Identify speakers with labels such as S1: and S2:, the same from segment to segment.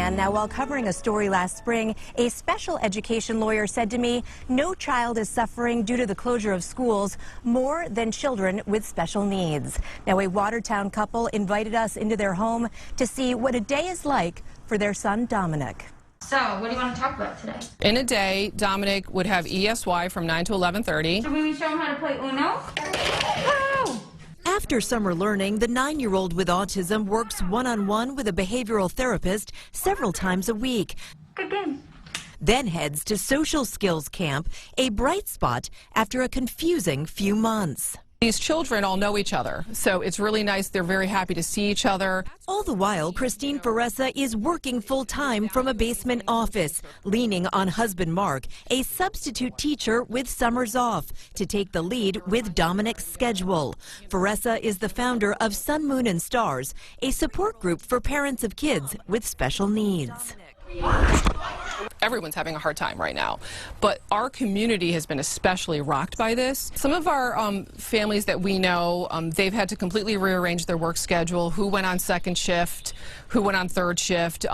S1: man. Now, while covering a story last spring, a special education lawyer said to me, no child is suffering due to the closure of schools more than children with special needs. Now, a Watertown couple invited us into their home to see what a day is like for their son, Dominic.
S2: So, what do you want to talk about today?
S3: In a day, Dominic would have ESY from 9 to 11:30.
S2: Should we show him how to play Uno? Wow!
S1: After summer learning, the 9-year-old with autism works one-on-one with a behavioral therapist several times a week.
S2: Good game.
S1: Then heads to social skills camp, a bright spot after a confusing few months.
S3: These children all know each other, so it's really nice. They're very happy to see each other.
S1: All the while, Christine Faressa is working full-time from a basement office, leaning on husband Mark, a substitute teacher with summers off, to take the lead with Dominic's schedule. Faressa is the founder of Sun, Moon, and Stars, a support group for parents of kids with special needs.
S3: Everyone's having a hard time right now, but our community has been especially rocked by this. Some of our families that we know, they've had to completely rearrange their work schedule, who went on second shift, who went on third shift,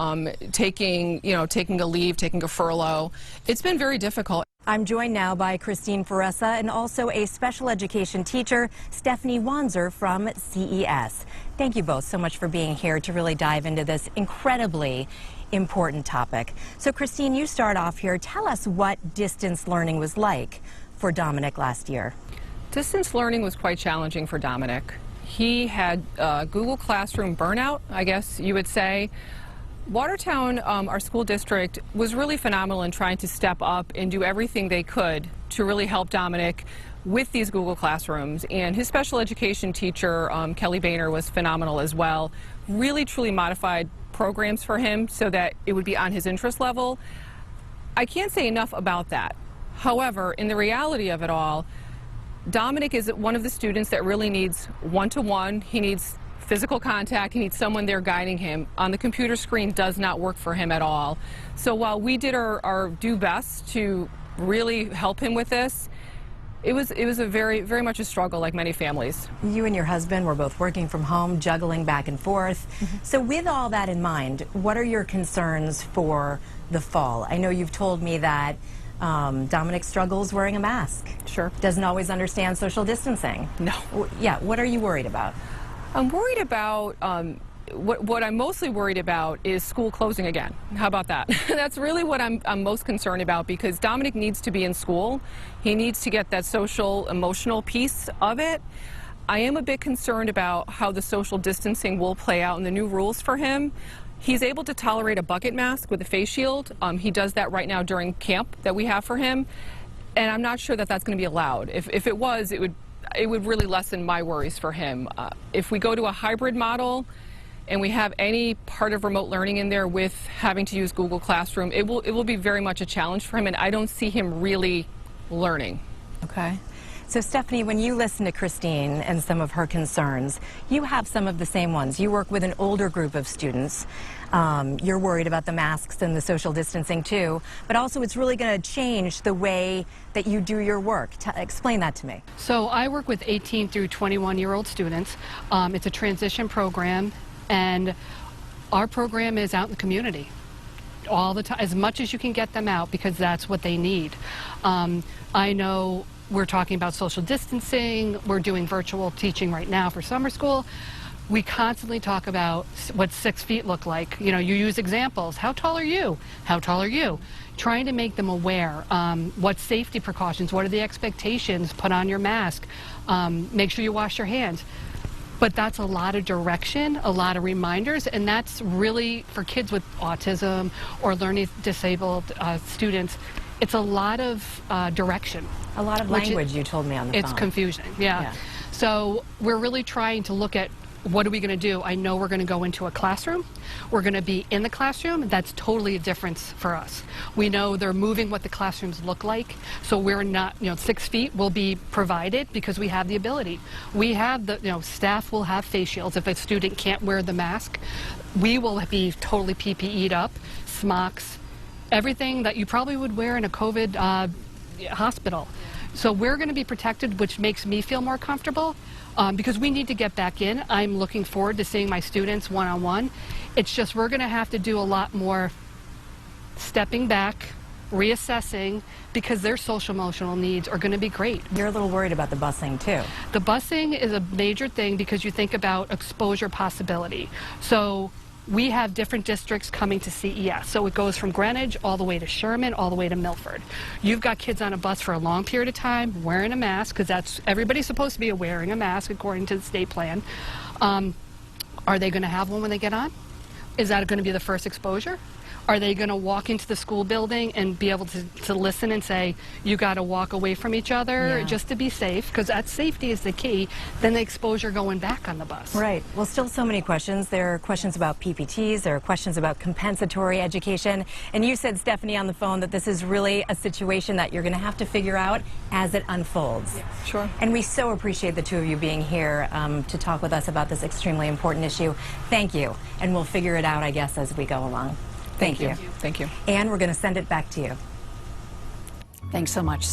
S3: taking a leave, taking a furlough. It's been very difficult. I'm joined now by Christine Faressa and also a special education teacher, Stephanie Wanzer from CES. Thank you both so much for being here to really dive into this incredibly important topic. So, Christine, you start off here. Tell us what distance learning was like for Dominic last year.
S4: Distance learning was quite challenging for Dominic. He had Google Classroom burnout, I guess you would say. Watertown, our school district, was really phenomenal in trying to step up and do everything they could to really help Dominic with these Google Classrooms. And his special education teacher, Kelly Boehner, was phenomenal as well. Really, truly modified programs for him so that it would be on his interest level. I can't say enough about that. However, in the reality of it all, Dominic is one of the students that really needs one-to-one. He needs physical contact. He needs someone there guiding him. On the computer screen does not work for him at all. So while we did our due best to really help him with this, it was a very much a struggle, like many families.
S1: You and your husband were both working from home, juggling back and forth. So with all that in mind, what are your concerns for the fall? I know you've told me that Dominic struggles wearing a mask.
S4: Sure.
S1: Doesn't always understand social distancing.
S4: No.
S1: Yeah, what are you worried about?
S4: I'm worried about, what I'm mostly worried about is school closing again. How about that? That's really what I'm most concerned about, because Dominic needs to be in school. He needs to get that social, emotional piece of it. I am a bit concerned about how the social distancing will play out in the new rules for him. He's able to tolerate a bucket mask with a face shield. He does that right now during camp that we have for him. And I'm not sure that that's going to be allowed. If it was, it would really lessen my worries for him. If we go to a hybrid model and we have any part of remote learning in there with having to use Google Classroom, it will be very much a challenge for him, and I don't see him really learning.
S1: Okay. So, Stephanie, when you listen to Christine and some of her concerns, you have some of the same ones. You work with an older group of students. You're worried about the masks and the social distancing too, but also it's really going to change the way that you do your work. Explain that to me.
S5: So I work with 18 through 21-year-old students. It's a transition program, and our program is out in the community all the time, as much as you can get them out, because that's what they need. I know we're talking about social distancing. We're doing virtual teaching right now for summer school. We constantly talk about what 6 feet look like. You know, you use examples. How tall are you? How tall are you? Trying to make them aware. What safety precautions? What are the expectations? Put on your mask. Make sure you wash your hands. But that's a lot of direction, a lot of reminders, and that's really for kids with autism or learning disabled students. It's a lot of direction.
S1: A lot of language, you told me on the phone.
S5: It's confusing, yeah. So we're really trying to look at what are we going to do. I know we're going to go into a classroom. We're going to be in the classroom. That's totally a difference for us. We know they're moving what the classrooms look like, so we're not, 6 feet will be provided because we have the ability. We have the, staff will have face shields. If a student can't wear the mask, we will be totally PPE'd up, smocks, everything that you probably would wear in a COVID hospital. So we're going to be protected, which makes me feel more comfortable because we need to get back in. I'm looking forward to seeing my students one-on-one. It's just we're going to have to do a lot more stepping back, reassessing, because their social emotional needs are going to be great.
S1: You're a little worried about the busing too.
S5: The busing is a major thing because you think about exposure possibility. So we have different districts coming to CES. So it goes from Greenwich all the way to Sherman, all the way to Milford. You've got kids on a bus for a long period of time wearing a mask, because that's everybody's supposed to be wearing a mask according to the state plan. Are they going to have one when they get on? Is that going to be the first exposure? Are they going to walk into the school building and be able to listen and say, you got to walk away from each other just to be safe? Because that safety is the key. Then the exposure going back on the bus.
S1: Right. Well, still so many questions. There are questions about PPTs. There are questions about compensatory education. And you said, Stephanie, on the phone that this is really a situation that you're going to have to figure out as it unfolds.
S3: Yeah, sure.
S1: And we so appreciate the two of you being here to talk with us about this extremely important issue. Thank you. And we'll figure it out, I guess, as we go along. Thank you.
S3: Thank you.
S1: And we're going to send it back to you.
S6: Thanks so much.